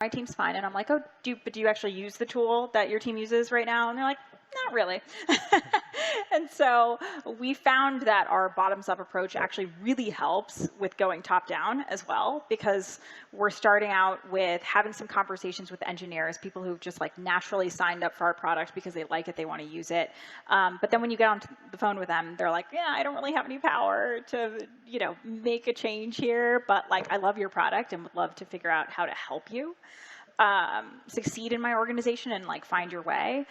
my team's fine. And I'm like, oh, but do you actually use the tool that your team uses right now? And they're like, not really. And so we found that our bottoms-up approach actually really helps with going top-down as well, because we're starting out with having some conversations with engineers, people who've just like naturally signed up for our product because they like it, they want to use it. But then when you get on the phone with them, they're like, yeah, I don't really have any power to, make a change here, but like I love your product and would love to figure out how to help you succeed in my organization and like find your way.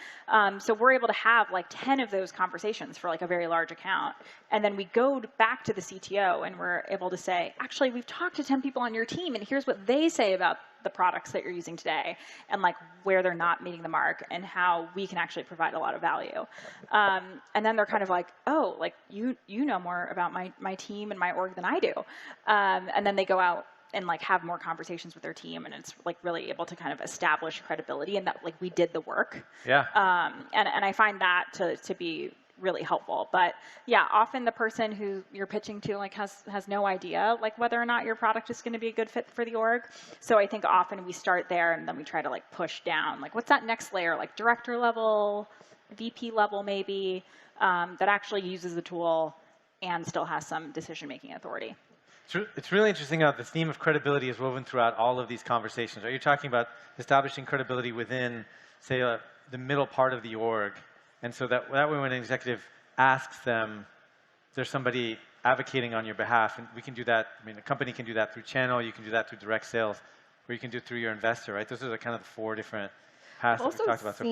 So we're able to have like 10 of those conversations for like a very large account. And then we go back to the CTO and we're able to say, actually, we've talked to 10 people on your team and here's what they say about the products that you're using today and like where they're not meeting the mark and how we can actually provide a lot of value. And then they're kind of like, oh, like you know more about my team and my org than I do. And then they go out and like have more conversations with their team, and it's like really able to kind of establish credibility and that like we did the work. Yeah. And I find that to be really helpful. But yeah, often the person who you're pitching to like has no idea like whether or not your product is going to be a good fit for the org. So I think often we start there and then we try to like push down. Like what's that next layer? Like director level, VP level maybe, that actually uses the tool and still has some decision-making authority. It's really interesting how the theme of credibility is woven throughout all of these conversations. Are you talking about establishing credibility within, say, the middle part of the org? And so that way when an executive asks them, is there somebody advocating on your behalf? And we can do that. I mean, a company can do that through channel. You can do that through direct sales, or you can do it through your investor, right? Those are the kind of the 4 different paths that we've talked about so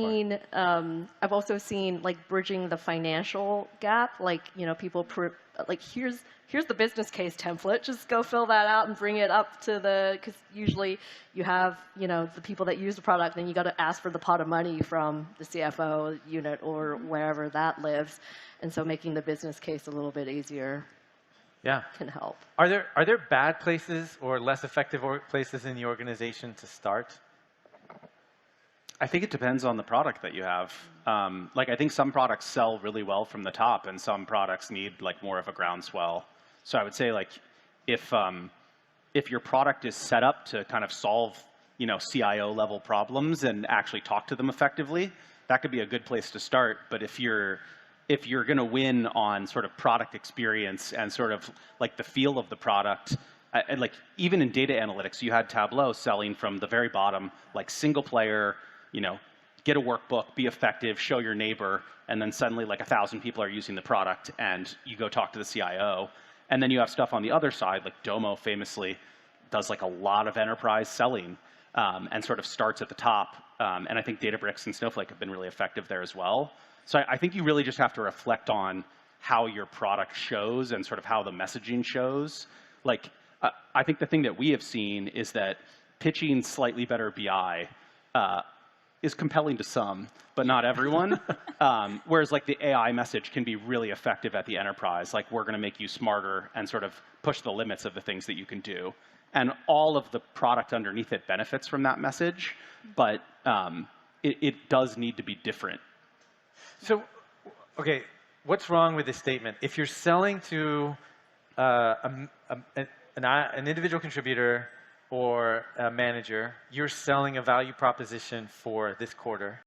far. I've also seen like bridging the financial gap. Like, people like here's the business case template. Just go fill that out and bring it up to because usually you have, the people that use the product, then you got to ask for the pot of money from the CFO unit or wherever that lives. And so making the business case a little bit easier can help. Are there bad places or less effective places in the organization to start? I think it depends on the product that you have. Like I think some products sell really well from the top, and some products need like more of a groundswell. So I would say like if your product is set up to kind of solve CIO level problems and actually talk to them effectively, that could be a good place to start. But if you're going to win on sort of product experience and sort of like the feel of the product, and like even in data analytics, you had Tableau selling from the very bottom, like single player. Get a workbook, be effective, show your neighbor, and then suddenly like 1,000 people are using the product and you go talk to the CIO. And then you have stuff on the other side, like Domo famously does like a lot of enterprise selling and sort of starts at the top. And I think Databricks and Snowflake have been really effective there as well. So I think you really just have to reflect on how your product shows and sort of how the messaging shows. Like, I think the thing that we have seen is that pitching slightly better BI is compelling to some, but not everyone. Whereas like the AI message can be really effective at the enterprise. Like we're going to make you smarter and sort of push the limits of the things that you can do. And all of the product underneath it benefits from that message, but it does need to be different. So, okay, what's wrong with this statement? If you're selling to an individual contributor or a manager, you're selling a value proposition for this quarter.